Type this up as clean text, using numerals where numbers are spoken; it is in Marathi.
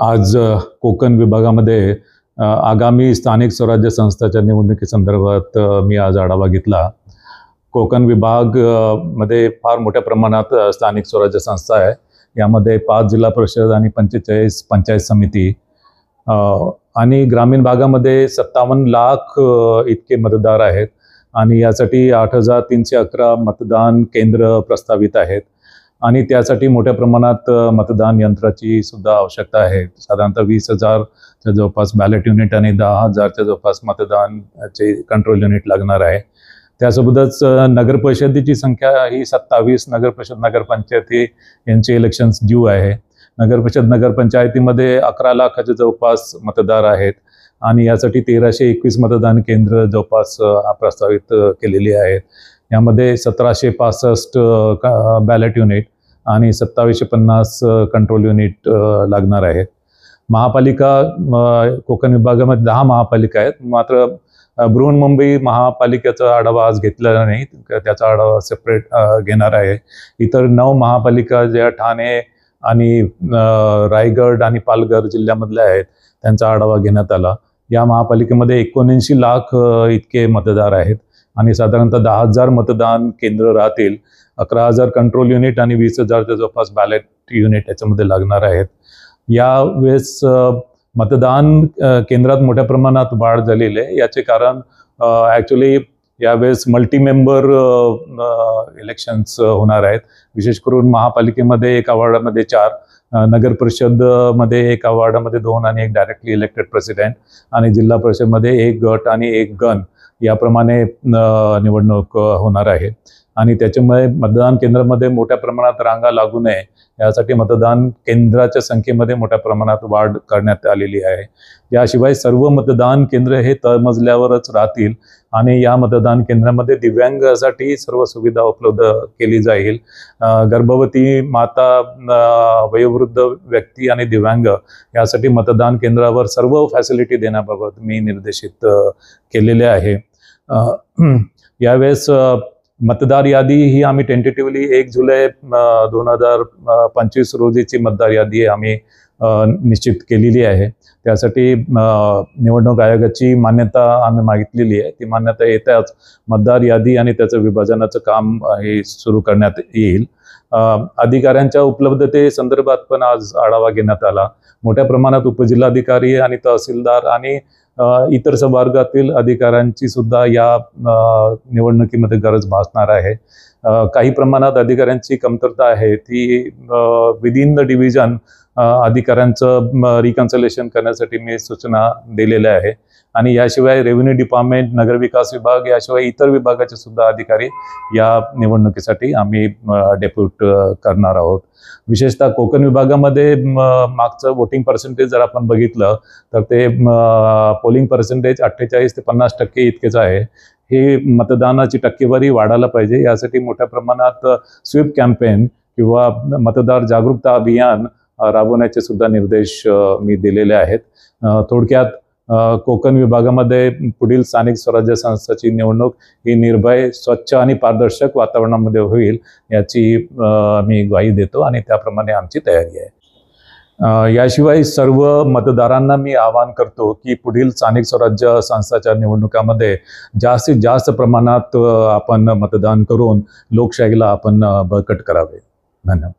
आज कोकण विभागामध्ये आगामी स्थानिक स्वराज्य संस्थाच्या निवडणुकीसंदर्भात मी आज आढावा घेतला। कोकण विभाग मध्ये फार मोठ्या प्रमाणात स्थानिक स्वराज्य संस्था आहे। यामध्ये 5 जिल्हा परिषद आणि 45 पंचायत समिती आणि ग्रामीण भागामध्ये 57 लाख इतके मतदार आहेत आणि यासाठी 8311 मतदान केंद्र प्रस्तावित आहेत आणि त्यासाठी मोठ्या प्रमाणात मतदान यंत्राची सुद्धा आवश्यकता आहे। साधारणतः 20,000च्या जवळपास बॅलेट युनिट आणि 10,000च्या जवळपास मतदानचे कंट्रोल युनिट लागणार आहे। त्यासोबतच नगर परिषदेची संख्या ही 27 नगर परिषद नगरपंचायती यांचे इलेक्शन्स ड्यू आहे। नगर परिषद नगरपंचायतीमध्ये 11 लाखाच्या जवळपास मतदार आहेत आणि यासाठी 1321 मतदान केंद्र जवळपास प्रस्तावित केलेली आहेत। यामध्ये 1765 बॅलेट युनिट आणि 2750 कंट्रोल युनिट लागणार आहेत। महापालिका कोकण विभागामध्ये 10 महापालिका आहेत, मात्र बृहन्मुंबई महापालिकेचा आढावा आज घेतलेला नाही, त्याचा आढावा सेपरेट घेणार आहे। इतर 9 महापालिका ज्या ठाणे आणि रायगड आणि पालघर जिल्ह्यामधल्या आहेत त्यांचा आढावा घेण्यात आला। या महापालिकेमध्ये 79 लाख इतके मतदार आहेत आणि साधारणतः 10,000 मतदान केंद्र राहतील। 11,000 कंट्रोल युनिट आणि 20,000च्या जवळपास बॅलेट युनिट याच्यामध्ये लागणार आहेत। यावेळेस मतदान केंद्रात मोठ्या प्रमाणात वाढ झालेली आहे। याचे कारण ॲक्च्युली यावेळेस मल्टी मेंबर इलेक्शन्स होणार आहेत। विशेष करून महापालिकेमध्ये 1 वॉर्डामध्ये 4, नगर परिषदमध्ये 1 वॉर्डामध्ये 2 आणि 1 डायरेक्टली इलेक्टेड प्रेसिडेंट आणि जिल्हा परिषदमध्ये 1 गट आणि 1 गण याप्रमाणे निवडणूक होणार आहे आणि त्याच्यामुळे मतदान केंद्रामध्ये मोठ्या प्रमाणात रांगा लागू नये यासाठी मतदान केंद्राच्या संख्येमध्ये मोठ्या प्रमाणात वाढ करण्यात आलेली आहे। याशिवाय सर्व मतदान केंद्र हे तळमजल्यावरच राहतील आणि या मतदान केंद्रामध्ये दिव्यांगासाठी सर्व सुविधा उपलब्ध केली जाईल। गर्भवती माता, वयोवृद्ध व्यक्ती आणि दिव्यांग यासाठी मतदान केंद्रावर सर्व फॅसिलिटी देण्याबाबत मी निर्देशित केलेले आहे। यावेळेस मतदार यादी ही आम्ही टेंटेटिव्हली 1 जुलै 2025 रोजीची मतदार यादी आम्ही निश्चित केलेली आहे। त्यासाठी निवडणूक आयोगाची मान्यता आम्ही मागितलेली आहे। ती मान्यता येताच मतदार यादी आणि त्याचं विभाजनाचं काम हे सुरू करण्यात येईल। अधिकाऱ्यांच्या उपलब्धते संदर्भात पण आज आढावा घेण्यात आला। मोठ्या प्रमाणात उपजिल्हाधिकारी आणि तहसीलदार आणि इतर संवर्गातील अधिकाऱ्यांची सुद्धा या निवडणुकीमध्ये गरज भासणार आहे। काही प्रमाणात अधिकाऱ्यांची कमतरता आहे, ती विदिन द डिव्हिजन अधिकाऱ्यांचं रिकन्सिलेशन करण्यासाठी मी सूचना दिलेल्या आहे आणि याशिवाय रेव्हेन्यू डिपार्टमेंट, नगरविकास विभाग याशिवाय इतर विभागाचे सुद्धा अधिकारी या निवडणुकीसाठी आम्ही डेप्यूट करणार आहोत। विशेषतः कोकण विभागामध्ये मागचं वोटिंग पर्सेंटेज जर आपण बघितलं तर ते पोलिंग पर्सेंटेज 48 ते 50% इतकेच आहे। ही मतदानाची टक्केवारी वाढायला पाहिजे, यासाठी मोठ्या प्रमाणात स्वीप कॅम्पेन किंवा मतदार जागरूकता अभियान राबवण्याचे सुद्धा निर्देश मी दिलेले आहेत। थोडक्यात कोकण विभागामध्ये पुढील स्थानिक स्वराज्य संस्थाची निवडणूक ही निर्भय, स्वच्छ आणि पारदर्शक वातावरणामध्ये होईल याची मी ग्वाही देतो आणि त्याप्रमाणे आमची तयारी आहे। याशिवाय सर्व मतदारांना मी आवाहन करतो की पुढील स्थानिक स्वराज्य संस्थाच्या निवडणुकामध्ये जास्तीत जास्त प्रमाणात आपण मतदान करून लोकशाहीला आपण बळकट करावे। धन्यवाद।